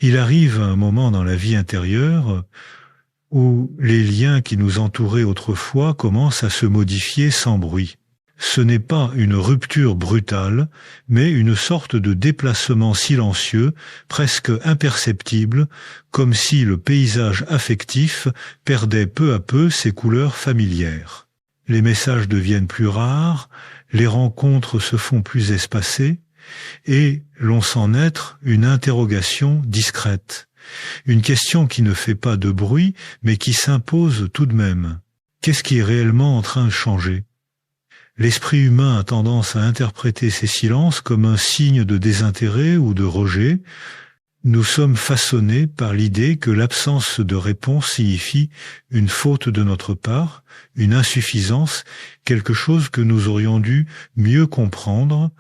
Il arrive un moment dans la vie intérieure où les liens qui nous entouraient autrefois commencent à se modifier sans bruit. Ce n'est pas une rupture brutale, mais une sorte de déplacement silencieux, presque imperceptible, comme si le paysage affectif perdait peu à peu ses couleurs familières. Les messages deviennent plus rares, les rencontres se font plus espacées, et l'on sent naître une interrogation discrète. Une question qui ne fait pas de bruit, mais qui s'impose tout de même. Qu'est-ce qui est réellement en train de changer ? L'esprit humain a tendance à interpréter ces silences comme un signe de désintérêt ou de rejet. Nous sommes façonnés par l'idée que l'absence de réponse signifie une faute de notre part, une insuffisance, quelque chose que nous aurions dû mieux comprendre.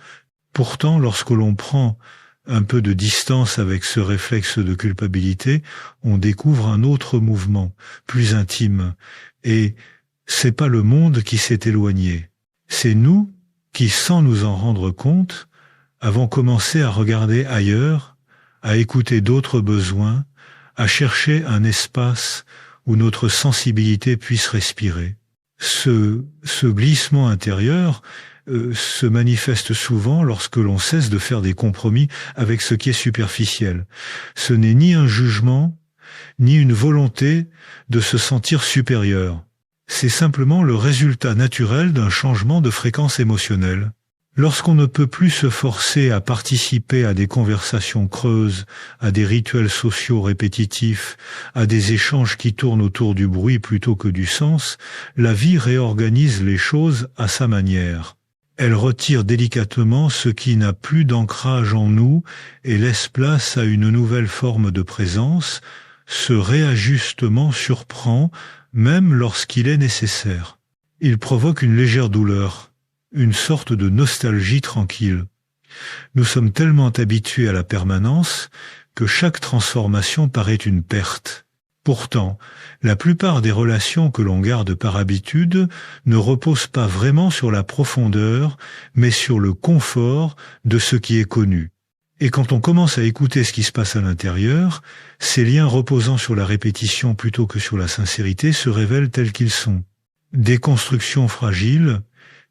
Pourtant, lorsque l'on prend un peu de distance avec ce réflexe de culpabilité, on découvre un autre mouvement, plus intime. Et c'est pas le monde qui s'est éloigné. C'est nous qui, sans nous en rendre compte, avons commencé à regarder ailleurs, à écouter d'autres besoins, à chercher un espace où notre sensibilité puisse respirer. Ce glissement intérieur se manifeste souvent lorsque l'on cesse de faire des compromis avec ce qui est superficiel. Ce n'est ni un jugement, ni une volonté de se sentir supérieur. C'est simplement le résultat naturel d'un changement de fréquence émotionnelle. Lorsqu'on ne peut plus se forcer à participer à des conversations creuses, à des rituels sociaux répétitifs, à des échanges qui tournent autour du bruit plutôt que du sens, la vie réorganise les choses à sa manière. Elle retire délicatement ce qui n'a plus d'ancrage en nous et laisse place à une nouvelle forme de présence. Ce réajustement surprend, même lorsqu'il est nécessaire. Il provoque une légère douleur, une sorte de nostalgie tranquille. Nous sommes tellement habitués à la permanence que chaque transformation paraît une perte. Pourtant, la plupart des relations que l'on garde par habitude ne reposent pas vraiment sur la profondeur, mais sur le confort de ce qui est connu. Et quand on commence à écouter ce qui se passe à l'intérieur, ces liens reposant sur la répétition plutôt que sur la sincérité se révèlent tels qu'ils sont. Des constructions fragiles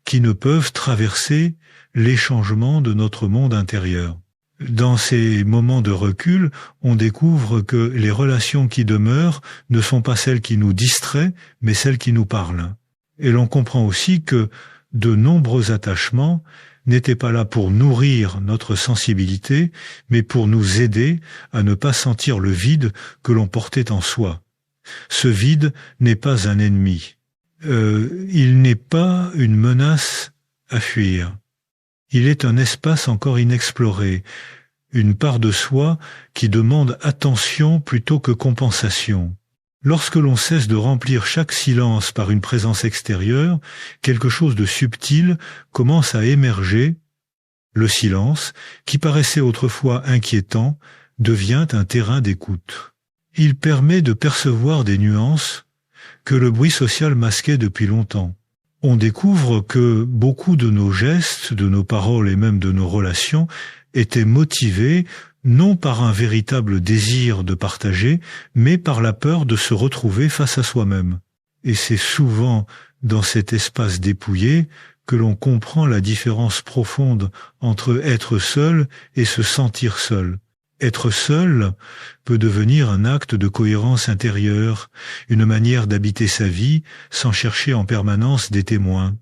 qui ne peuvent traverser les changements de notre monde intérieur. Dans ces moments de recul, on découvre que les relations qui demeurent ne sont pas celles qui nous distraient, mais celles qui nous parlent. Et l'on comprend aussi que de nombreux attachements n'étaient pas là pour nourrir notre sensibilité, mais pour nous aider à ne pas sentir le vide que l'on portait en soi. Ce vide n'est pas un ennemi. Il n'est pas une menace à fuir. Il est un espace encore inexploré, une part de soi qui demande attention plutôt que compensation. Lorsque l'on cesse de remplir chaque silence par une présence extérieure, quelque chose de subtil commence à émerger. Le silence, qui paraissait autrefois inquiétant, devient un terrain d'écoute. Il permet de percevoir des nuances que le bruit social masquait depuis longtemps. On découvre que beaucoup de nos gestes, de nos paroles et même de nos relations étaient motivés non par un véritable désir de partager, mais par la peur de se retrouver face à soi-même. Et c'est souvent dans cet espace dépouillé que l'on comprend la différence profonde entre être seul et se sentir seul. Être seul peut devenir un acte de cohérence intérieure, une manière d'habiter sa vie sans chercher en permanence des témoins.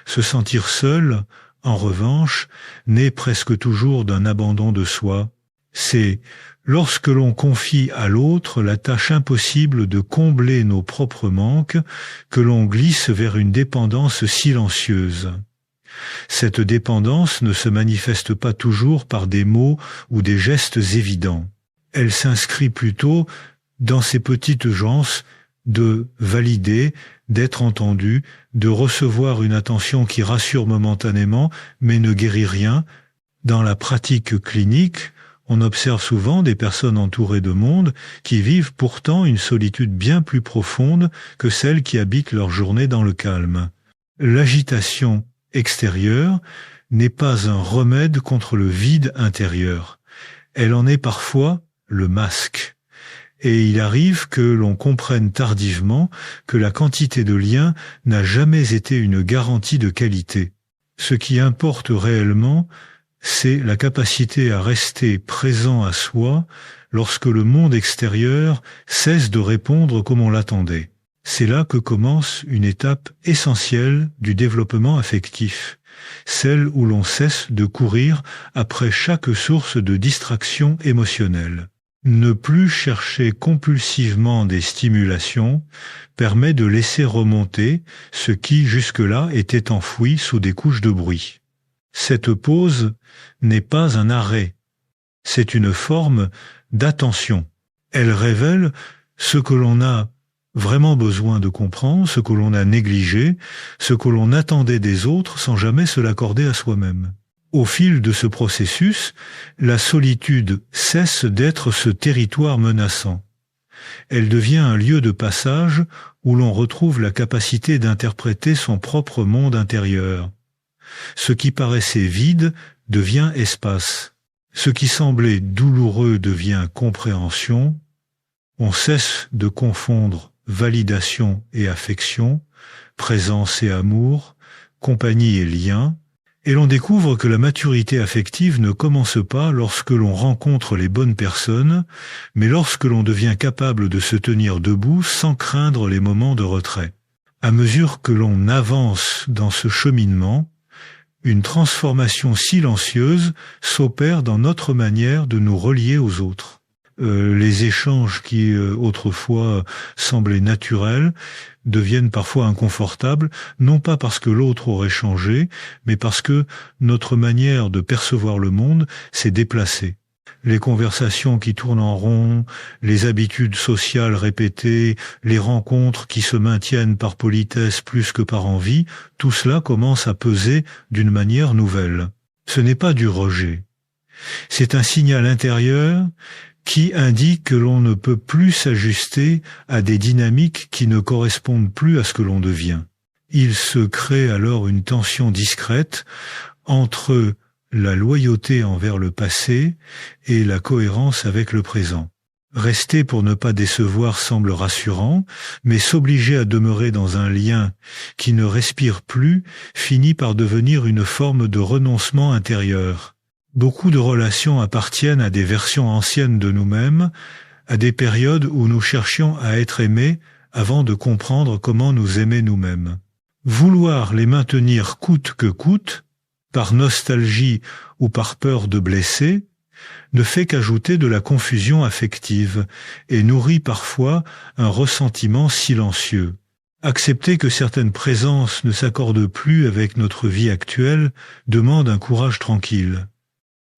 Se sentir seul, en revanche, naît presque toujours d'un abandon de soi. C'est lorsque l'on confie à l'autre la tâche impossible de combler nos propres manques que l'on glisse vers une dépendance silencieuse. Cette dépendance ne se manifeste pas toujours par des mots ou des gestes évidents. Elle s'inscrit plutôt dans ces petites urgences de valider, d'être entendu, de recevoir une attention qui rassure momentanément mais ne guérit rien. Dans la pratique clinique, on observe souvent des personnes entourées de monde qui vivent pourtant une solitude bien plus profonde que celles qui habitent leur journée dans le calme. L'agitation extérieure n'est pas un remède contre le vide intérieur. Elle en est parfois le masque. Et il arrive que l'on comprenne tardivement que la quantité de liens n'a jamais été une garantie de qualité. Ce qui importe réellement, c'est la capacité à rester présent à soi lorsque le monde extérieur cesse de répondre comme on l'attendait. C'est là que commence une étape essentielle du développement affectif, celle où l'on cesse de courir après chaque source de distraction émotionnelle. Ne plus chercher compulsivement des stimulations permet de laisser remonter ce qui jusque-là était enfoui sous des couches de bruit. Cette pause n'est pas un arrêt, c'est une forme d'attention. Elle révèle ce que l'on a vraiment besoin de comprendre, ce que l'on a négligé, ce que l'on attendait des autres sans jamais se l'accorder à soi-même. Au fil de ce processus, la solitude cesse d'être ce territoire menaçant. Elle devient un lieu de passage où l'on retrouve la capacité d'interpréter son propre monde intérieur. Ce qui paraissait vide devient espace. Ce qui semblait douloureux devient compréhension. On cesse de confondre validation et affection, présence et amour, compagnie et lien, et l'on découvre que la maturité affective ne commence pas lorsque l'on rencontre les bonnes personnes, mais lorsque l'on devient capable de se tenir debout sans craindre les moments de retrait. À mesure que l'on avance dans ce cheminement, une transformation silencieuse s'opère dans notre manière de nous relier aux autres. Les échanges qui autrefois semblaient naturels deviennent parfois inconfortables, non pas parce que l'autre aurait changé, mais parce que notre manière de percevoir le monde s'est déplacée. Les conversations qui tournent en rond, les habitudes sociales répétées, les rencontres qui se maintiennent par politesse plus que par envie, tout cela commence à peser d'une manière nouvelle. Ce n'est pas du rejet. C'est un signal intérieur qui indique que l'on ne peut plus s'ajuster à des dynamiques qui ne correspondent plus à ce que l'on devient. Il se crée alors une tension discrète entre la loyauté envers le passé et la cohérence avec le présent. Rester pour ne pas décevoir semble rassurant, mais s'obliger à demeurer dans un lien qui ne respire plus finit par devenir une forme de renoncement intérieur. Beaucoup de relations appartiennent à des versions anciennes de nous-mêmes, à des périodes où nous cherchions à être aimés avant de comprendre comment nous aimer nous-mêmes. Vouloir les maintenir coûte que coûte, par nostalgie ou par peur de blesser, ne fait qu'ajouter de la confusion affective et nourrit parfois un ressentiment silencieux. Accepter que certaines présences ne s'accordent plus avec notre vie actuelle demande un courage tranquille.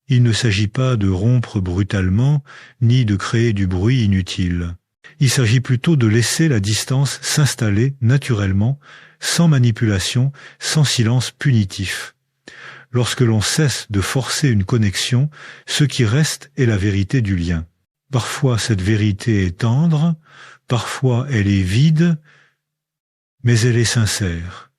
Il ne s'agit pas de rompre brutalement, ni de créer du bruit inutile. Il s'agit plutôt de laisser la distance s'installer naturellement, sans manipulation, sans silence punitif. Lorsque l'on cesse de forcer une connexion, ce qui reste est la vérité du lien. Parfois cette vérité est tendre, parfois elle est vide, mais elle est sincère.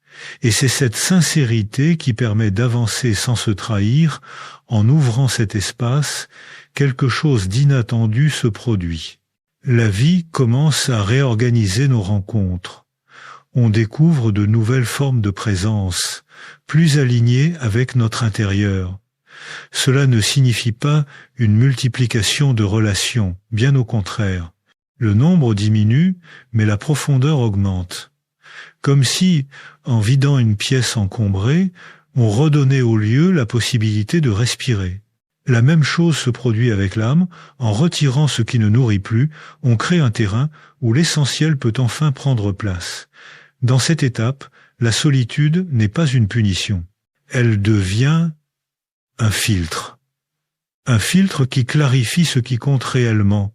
Et c'est cette sincérité qui permet d'avancer sans se trahir. En ouvrant cet espace, quelque chose d'inattendu se produit. La vie commence à réorganiser nos rencontres. On découvre de nouvelles formes de présence, plus alignées avec notre intérieur. Cela ne signifie pas une multiplication de relations, bien au contraire. Le nombre diminue, mais la profondeur augmente. Comme si, en vidant une pièce encombrée, on redonnait au lieu la possibilité de respirer. La même chose se produit avec l'âme. En retirant ce qui ne nourrit plus, on crée un terrain où l'essentiel peut enfin prendre place. Dans cette étape, la solitude n'est pas une punition. Elle devient un filtre. Un filtre qui clarifie ce qui compte réellement.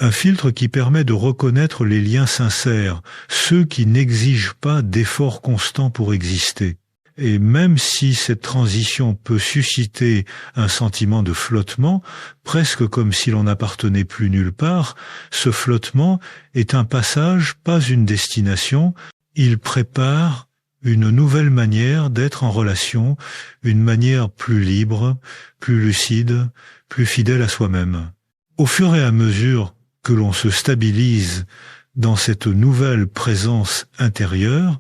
Un filtre qui permet de reconnaître les liens sincères, ceux qui n'exigent pas d'efforts constants pour exister. Et même si cette transition peut susciter un sentiment de flottement, presque comme si l'on n'appartenait plus nulle part, ce flottement est un passage, pas une destination. Il prépare une nouvelle manière d'être en relation, une manière plus libre, plus lucide, plus fidèle à soi-même. Au fur et à mesure que l'on se stabilise dans cette nouvelle présence intérieure,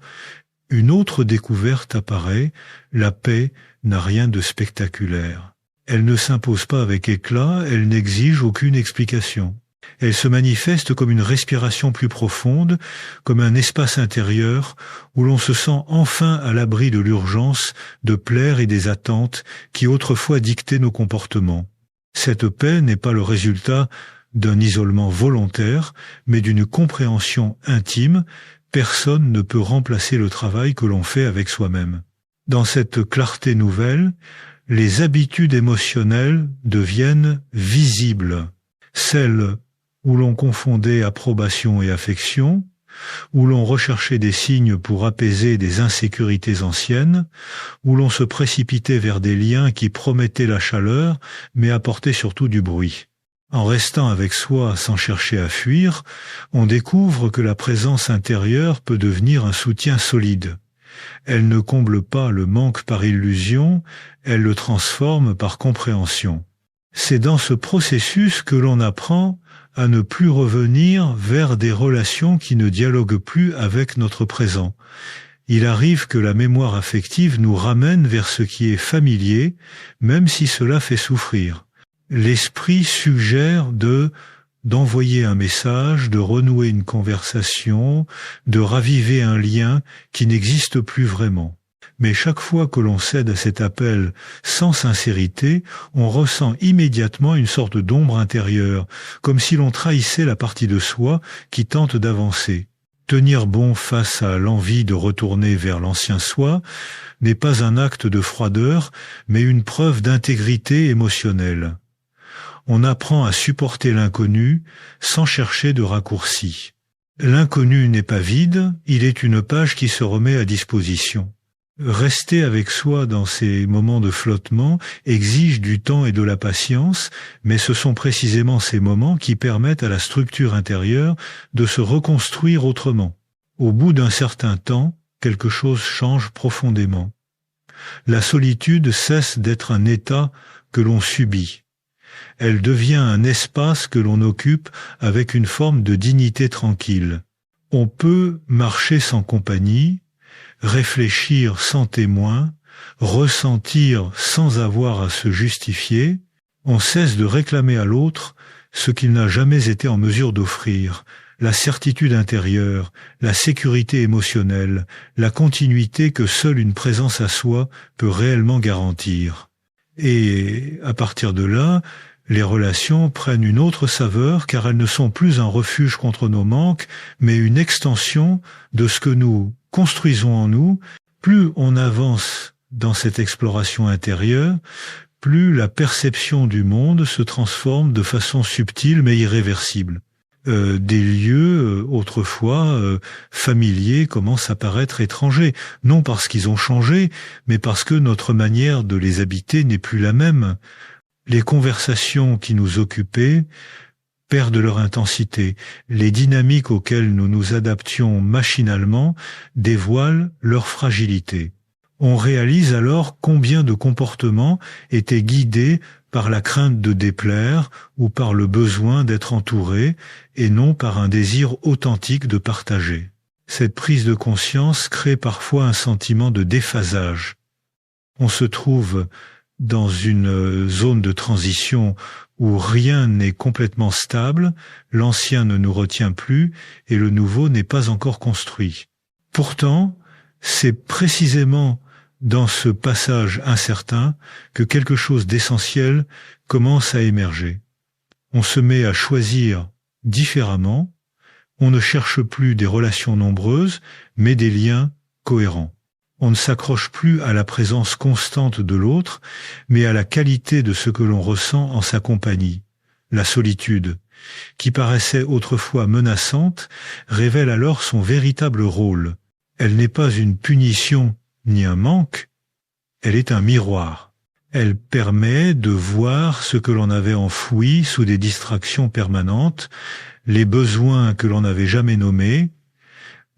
une autre découverte apparaît, la paix n'a rien de spectaculaire. Elle ne s'impose pas avec éclat, elle n'exige aucune explication. Elle se manifeste comme une respiration plus profonde, comme un espace intérieur où l'on se sent enfin à l'abri de l'urgence, de plaire et des attentes qui autrefois dictaient nos comportements. Cette paix n'est pas le résultat d'un isolement volontaire, mais d'une compréhension intime. Personne ne peut remplacer le travail que l'on fait avec soi-même. Dans cette clarté nouvelle, les habitudes émotionnelles deviennent visibles. Celles où l'on confondait approbation et affection, où l'on recherchait des signes pour apaiser des insécurités anciennes, où l'on se précipitait vers des liens qui promettaient la chaleur, mais apportaient surtout du bruit. En restant avec soi sans chercher à fuir, on découvre que la présence intérieure peut devenir un soutien solide. Elle ne comble pas le manque par illusion, elle le transforme par compréhension. C'est dans ce processus que l'on apprend à ne plus revenir vers des relations qui ne dialoguent plus avec notre présent. Il arrive que la mémoire affective nous ramène vers ce qui est familier, même si cela fait souffrir. L'esprit suggère d'envoyer un message, de renouer une conversation, de raviver un lien qui n'existe plus vraiment. Mais chaque fois que l'on cède à cet appel sans sincérité, on ressent immédiatement une sorte d'ombre intérieure, comme si l'on trahissait la partie de soi qui tente d'avancer. Tenir bon face à l'envie de retourner vers l'ancien soi n'est pas un acte de froideur, mais une preuve d'intégrité émotionnelle. On apprend à supporter l'inconnu sans chercher de raccourci. L'inconnu n'est pas vide, il est une page qui se remet à disposition. Rester avec soi dans ces moments de flottement exige du temps et de la patience, mais ce sont précisément ces moments qui permettent à la structure intérieure de se reconstruire autrement. Au bout d'un certain temps, quelque chose change profondément. La solitude cesse d'être un état que l'on subit. Elle devient un espace que l'on occupe avec une forme de dignité tranquille. On peut marcher sans compagnie, réfléchir sans témoin, ressentir sans avoir à se justifier. On cesse de réclamer à l'autre ce qu'il n'a jamais été en mesure d'offrir, la certitude intérieure, la sécurité émotionnelle, la continuité que seule une présence à soi peut réellement garantir. Et à partir de là, les relations prennent une autre saveur car elles ne sont plus un refuge contre nos manques, mais une extension de ce que nous construisons en nous. Plus on avance dans cette exploration intérieure, plus la perception du monde se transforme de façon subtile mais irréversible. Des lieux, autrefois familiers, commencent à paraître étrangers, non parce qu'ils ont changé, mais parce que notre manière de les habiter n'est plus la même. Les conversations qui nous occupaient perdent leur intensité. Les dynamiques auxquelles nous nous adaptions machinalement dévoilent leur fragilité. On réalise alors combien de comportements étaient guidés par la crainte de déplaire ou par le besoin d'être entouré et non par un désir authentique de partager. Cette prise de conscience crée parfois un sentiment de déphasage. On se trouve dans une zone de transition où rien n'est complètement stable, l'ancien ne nous retient plus et le nouveau n'est pas encore construit. Pourtant, c'est précisément dans ce passage incertain que quelque chose d'essentiel commence à émerger. On se met à choisir différemment, on ne cherche plus des relations nombreuses, mais des liens cohérents. On ne s'accroche plus à la présence constante de l'autre, mais à la qualité de ce que l'on ressent en sa compagnie. La solitude, qui paraissait autrefois menaçante, révèle alors son véritable rôle. Elle n'est pas une punition ni un manque, elle est un miroir. Elle permet de voir ce que l'on avait enfoui sous des distractions permanentes, les besoins que l'on n'avait jamais nommés,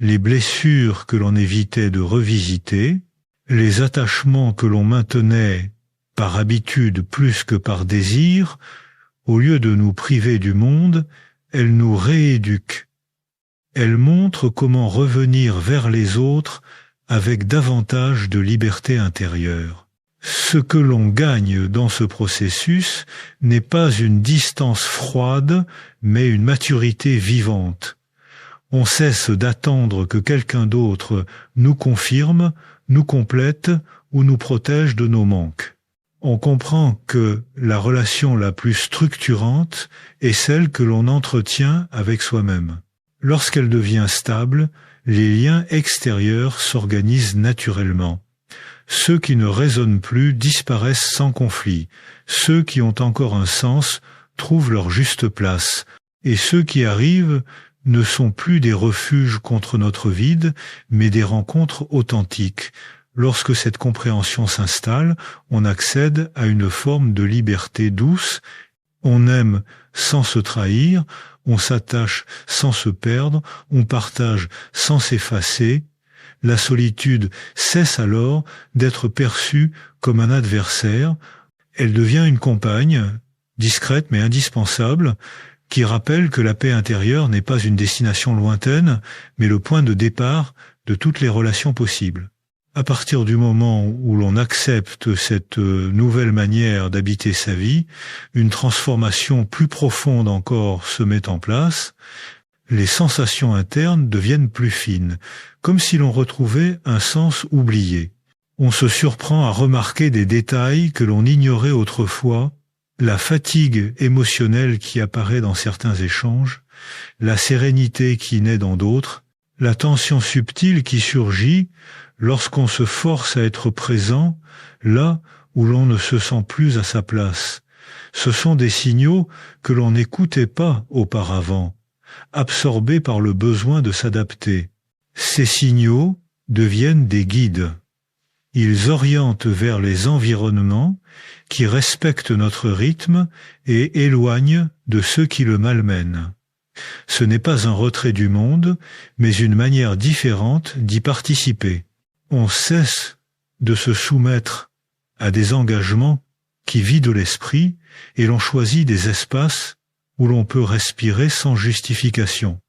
les blessures que l'on évitait de revisiter, les attachements que l'on maintenait par habitude plus que par désir, au lieu de nous priver du monde, elles nous rééduquent. Elles montrent comment revenir vers les autres avec davantage de liberté intérieure. Ce que l'on gagne dans ce processus n'est pas une distance froide, mais une maturité vivante. On cesse d'attendre que quelqu'un d'autre nous confirme, nous complète ou nous protège de nos manques. On comprend que la relation la plus structurante est celle que l'on entretient avec soi-même. Lorsqu'elle devient stable, les liens extérieurs s'organisent naturellement. Ceux qui ne résonnent plus disparaissent sans conflit. Ceux qui ont encore un sens trouvent leur juste place. Et ceux qui arrivent ne sont plus des refuges contre notre vide, mais des rencontres authentiques. Lorsque cette compréhension s'installe, on accède à une forme de liberté douce. On aime sans se trahir, on s'attache sans se perdre, on partage sans s'effacer. La solitude cesse alors d'être perçue comme un adversaire. Elle devient une compagne, discrète mais indispensable, qui rappelle que la paix intérieure n'est pas une destination lointaine, mais le point de départ de toutes les relations possibles. À partir du moment où l'on accepte cette nouvelle manière d'habiter sa vie, une transformation plus profonde encore se met en place. Les sensations internes deviennent plus fines, comme si l'on retrouvait un sens oublié. On se surprend à remarquer des détails que l'on ignorait autrefois, la fatigue émotionnelle qui apparaît dans certains échanges, la sérénité qui naît dans d'autres, la tension subtile qui surgit lorsqu'on se force à être présent là où l'on ne se sent plus à sa place. Ce sont des signaux que l'on n'écoutait pas auparavant, absorbés par le besoin de s'adapter. Ces signaux deviennent des guides. Ils orientent vers les environnements qui respectent notre rythme et éloignent de ceux qui le malmènent. Ce n'est pas un retrait du monde, mais une manière différente d'y participer. On cesse de se soumettre à des engagements qui vident l'esprit et l'on choisit des espaces où l'on peut respirer sans justification.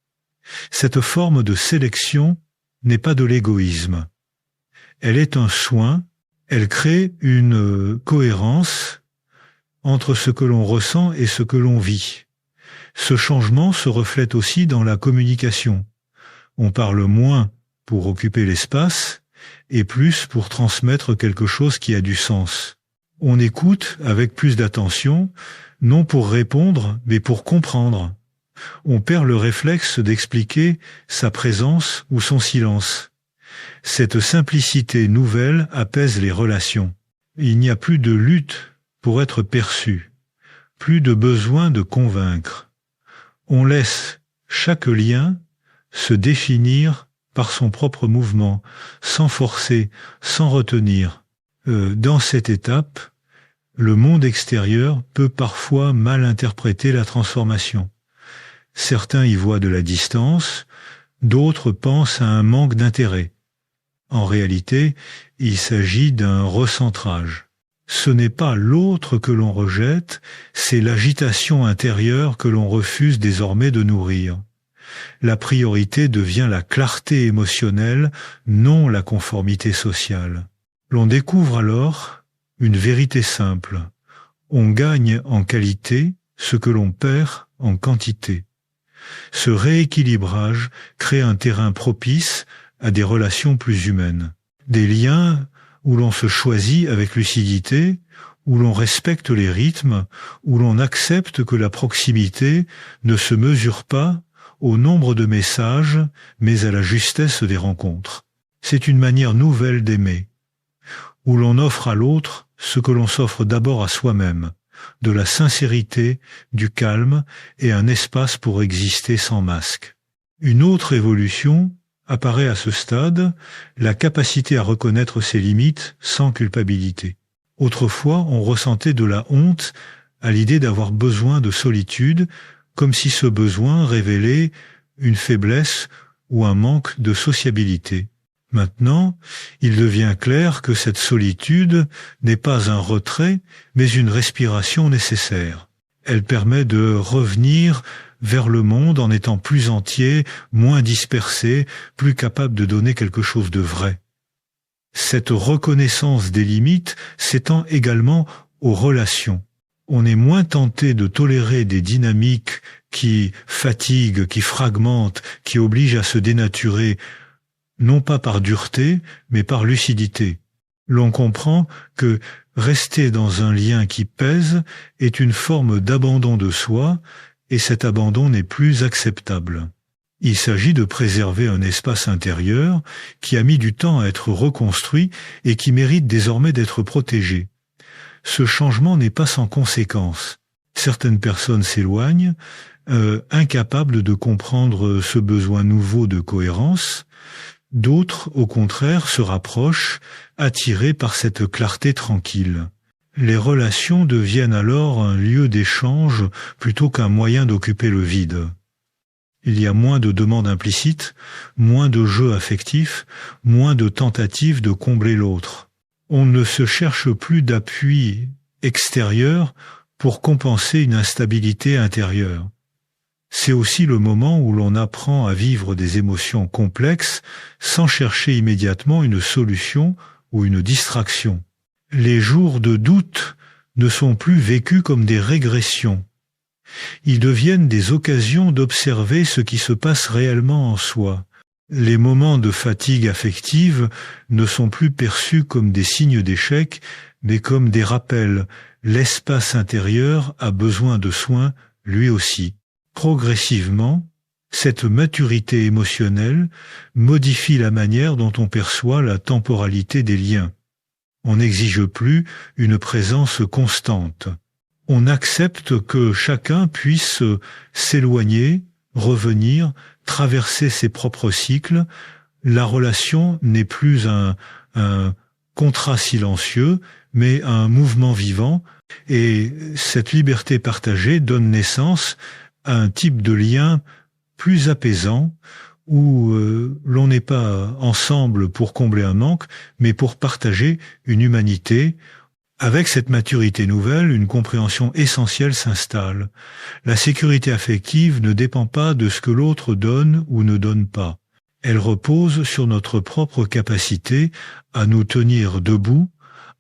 Cette forme de sélection n'est pas de l'égoïsme. Elle est un soin, elle crée une cohérence entre ce que l'on ressent et ce que l'on vit. Ce changement se reflète aussi dans la communication. On parle moins pour occuper l'espace et plus pour transmettre quelque chose qui a du sens. On écoute avec plus d'attention, non pour répondre, mais pour comprendre. On perd le réflexe d'expliquer sa présence ou son silence. Cette simplicité nouvelle apaise les relations. Il n'y a plus de lutte pour être perçu, plus de besoin de convaincre. On laisse chaque lien se définir par son propre mouvement, sans forcer, sans retenir. Dans cette étape, le monde extérieur peut parfois mal interpréter la transformation. Certains y voient de la distance, d'autres pensent à un manque d'intérêt. En réalité, il s'agit d'un recentrage. Ce n'est pas l'autre que l'on rejette, c'est l'agitation intérieure que l'on refuse désormais de nourrir. La priorité devient la clarté émotionnelle, non la conformité sociale. L'on découvre alors une vérité simple. On gagne en qualité ce que l'on perd en quantité. Ce rééquilibrage crée un terrain propice à des relations plus humaines. Des liens où l'on se choisit avec lucidité, où l'on respecte les rythmes, où l'on accepte que la proximité ne se mesure pas au nombre de messages, mais à la justesse des rencontres. C'est une manière nouvelle d'aimer, où l'on offre à l'autre ce que l'on s'offre d'abord à soi-même, de la sincérité, du calme et un espace pour exister sans masque. Une autre évolution apparaît à ce stade, la capacité à reconnaître ses limites sans culpabilité. Autrefois, on ressentait de la honte à l'idée d'avoir besoin de solitude, comme si ce besoin révélait une faiblesse ou un manque de sociabilité. Maintenant, il devient clair que cette solitude n'est pas un retrait, mais une respiration nécessaire. Elle permet de revenir vers le monde en étant plus entier, moins dispersé, plus capable de donner quelque chose de vrai. Cette reconnaissance des limites s'étend également aux relations. On est moins tenté de tolérer des dynamiques qui fatiguent, qui fragmentent, qui obligent à se dénaturer, non pas par dureté, mais par lucidité. L'on comprend que rester dans un lien qui pèse est une forme d'abandon de soi, et cet abandon n'est plus acceptable. Il s'agit de préserver un espace intérieur qui a mis du temps à être reconstruit et qui mérite désormais d'être protégé. Ce changement n'est pas sans conséquences. Certaines personnes s'éloignent, incapables de comprendre ce besoin nouveau de cohérence. D'autres, au contraire, se rapprochent, attirés par cette clarté tranquille. Les relations deviennent alors un lieu d'échange plutôt qu'un moyen d'occuper le vide. Il y a moins de demandes implicites, moins de jeux affectifs, moins de tentatives de combler l'autre. On ne se cherche plus d'appui extérieur pour compenser une instabilité intérieure. C'est aussi le moment où l'on apprend à vivre des émotions complexes sans chercher immédiatement une solution ou une distraction. Les jours de doute ne sont plus vécus comme des régressions. Ils deviennent des occasions d'observer ce qui se passe réellement en soi. Les moments de fatigue affective ne sont plus perçus comme des signes d'échec, mais comme des rappels. L'espace intérieur a besoin de soins, lui aussi. Progressivement, cette maturité émotionnelle modifie la manière dont on perçoit la temporalité des liens. On n'exige plus une présence constante. On accepte que chacun puisse s'éloigner, revenir, traverser ses propres cycles. La relation n'est plus un contrat silencieux, mais un mouvement vivant, et cette liberté partagée donne naissance à un type de lien plus apaisant, où l'on n'est pas ensemble pour combler un manque, mais pour partager une humanité. Avec cette maturité nouvelle, une compréhension essentielle s'installe. La sécurité affective ne dépend pas de ce que l'autre donne ou ne donne pas. Elle repose sur notre propre capacité à nous tenir debout,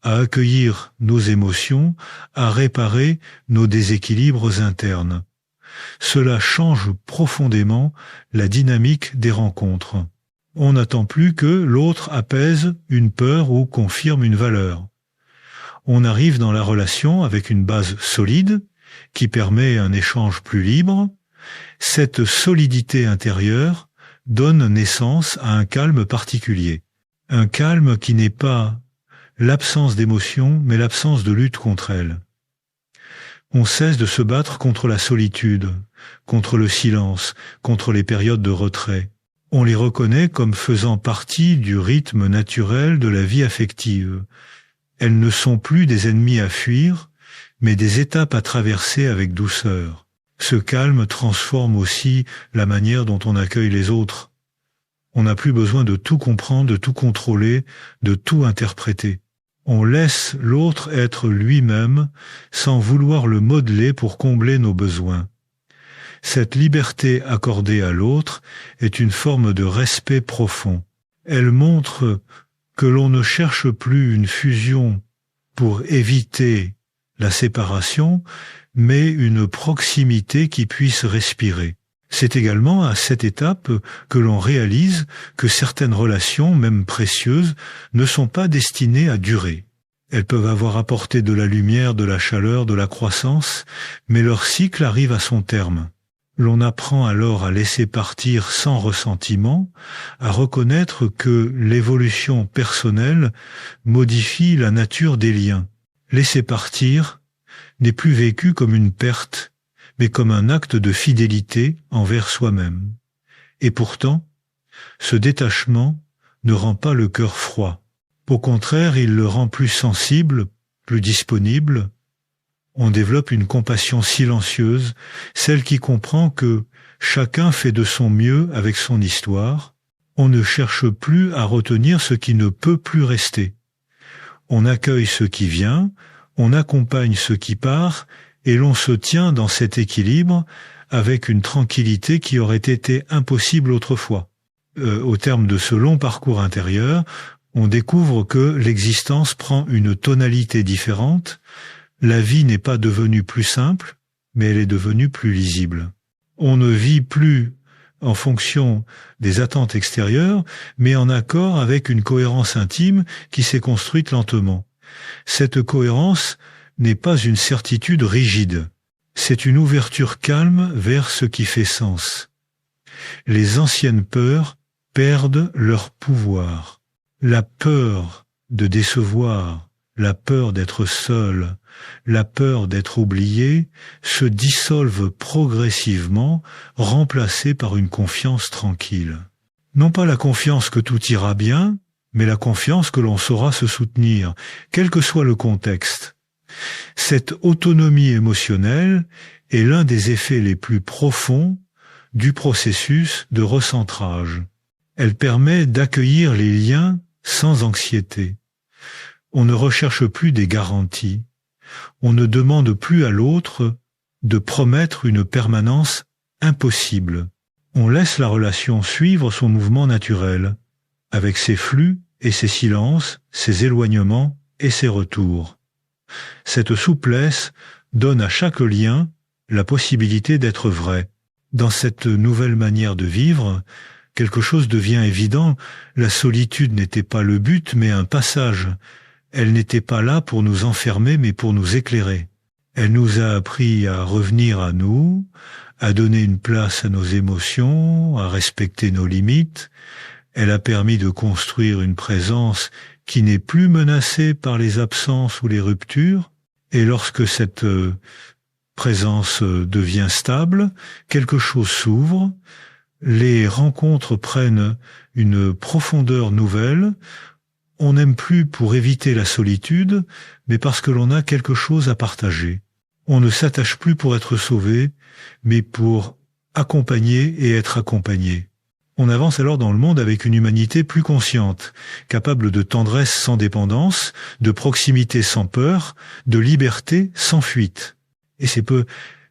à accueillir nos émotions, à réparer nos déséquilibres internes. Cela change profondément la dynamique des rencontres. On n'attend plus que l'autre apaise une peur ou confirme une valeur. On arrive dans la relation avec une base solide qui permet un échange plus libre. Cette solidité intérieure donne naissance à un calme particulier. Un calme qui n'est pas l'absence d'émotion, mais l'absence de lutte contre elle. On cesse de se battre contre la solitude, contre le silence, contre les périodes de retrait. On les reconnaît comme faisant partie du rythme naturel de la vie affective. Elles ne sont plus des ennemis à fuir, mais des étapes à traverser avec douceur. Ce calme transforme aussi la manière dont on accueille les autres. On n'a plus besoin de tout comprendre, de tout contrôler, de tout interpréter. On laisse l'autre être lui-même sans vouloir le modeler pour combler nos besoins. Cette liberté accordée à l'autre est une forme de respect profond. Elle montre que l'on ne cherche plus une fusion pour éviter la séparation, mais une proximité qui puisse respirer. C'est également à cette étape que l'on réalise que certaines relations, même précieuses, ne sont pas destinées à durer. Elles peuvent avoir apporté de la lumière, de la chaleur, de la croissance, mais leur cycle arrive à son terme. L'on apprend alors à laisser partir sans ressentiment, à reconnaître que l'évolution personnelle modifie la nature des liens. Laisser partir n'est plus vécu comme une perte, mais comme un acte de fidélité envers soi-même. Et pourtant, ce détachement ne rend pas le cœur froid. Au contraire, il le rend plus sensible, plus disponible. On développe une compassion silencieuse, celle qui comprend que Chacun fait de son mieux avec son histoire. On ne cherche plus à retenir ce qui ne peut plus rester. On accueille ce qui vient, on accompagne ce qui part, et l'on se tient dans cet équilibre avec une tranquillité qui aurait été impossible autrefois. Au terme de ce long parcours intérieur, on découvre que l'existence prend une tonalité différente. La vie n'est pas devenue plus simple, mais elle est devenue plus lisible. On ne vit plus en fonction des attentes extérieures, mais en accord avec une cohérence intime qui s'est construite lentement. Cette cohérence n'est pas une certitude rigide, c'est une ouverture calme vers ce qui fait sens. Les anciennes peurs perdent leur pouvoir. La peur de décevoir, la peur d'être seul, la peur d'être oublié se dissolvent progressivement, remplacées par une confiance tranquille. Non pas la confiance que tout ira bien, mais la confiance que l'on saura se soutenir, quel que soit le contexte. Cette autonomie émotionnelle est l'un des effets les plus profonds du processus de recentrage. Elle permet d'accueillir les liens sans anxiété. On ne recherche plus des garanties. On ne demande plus à l'autre de promettre une permanence impossible. On laisse la relation suivre son mouvement naturel, avec ses flux et ses silences, ses éloignements et ses retours. Cette souplesse donne à chaque lien la possibilité d'être vrai. Dans cette nouvelle manière de vivre, quelque chose devient évident. La solitude n'était pas le but, mais un passage. Elle n'était pas là pour nous enfermer, mais pour nous éclairer. Elle nous a appris à revenir à nous, à donner une place à nos émotions, à respecter nos limites. Elle a permis de construire une présence qui n'est plus menacée par les absences ou les ruptures. Et lorsque cette présence devient stable, quelque chose s'ouvre, les rencontres prennent une profondeur nouvelle. On n'aime plus pour éviter la solitude, mais parce que l'on a quelque chose à partager. On ne s'attache plus pour être sauvé, mais pour accompagner et être accompagné. On avance alors dans le monde avec une humanité plus consciente, capable de tendresse sans dépendance, de proximité sans peur, de liberté sans fuite. Et c'est peut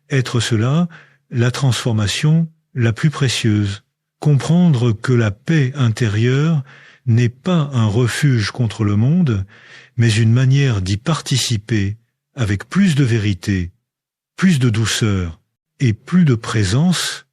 être cela la transformation la plus précieuse. Comprendre que la paix intérieure n'est pas un refuge contre le monde, mais une manière d'y participer avec plus de vérité, plus de douceur et plus de présence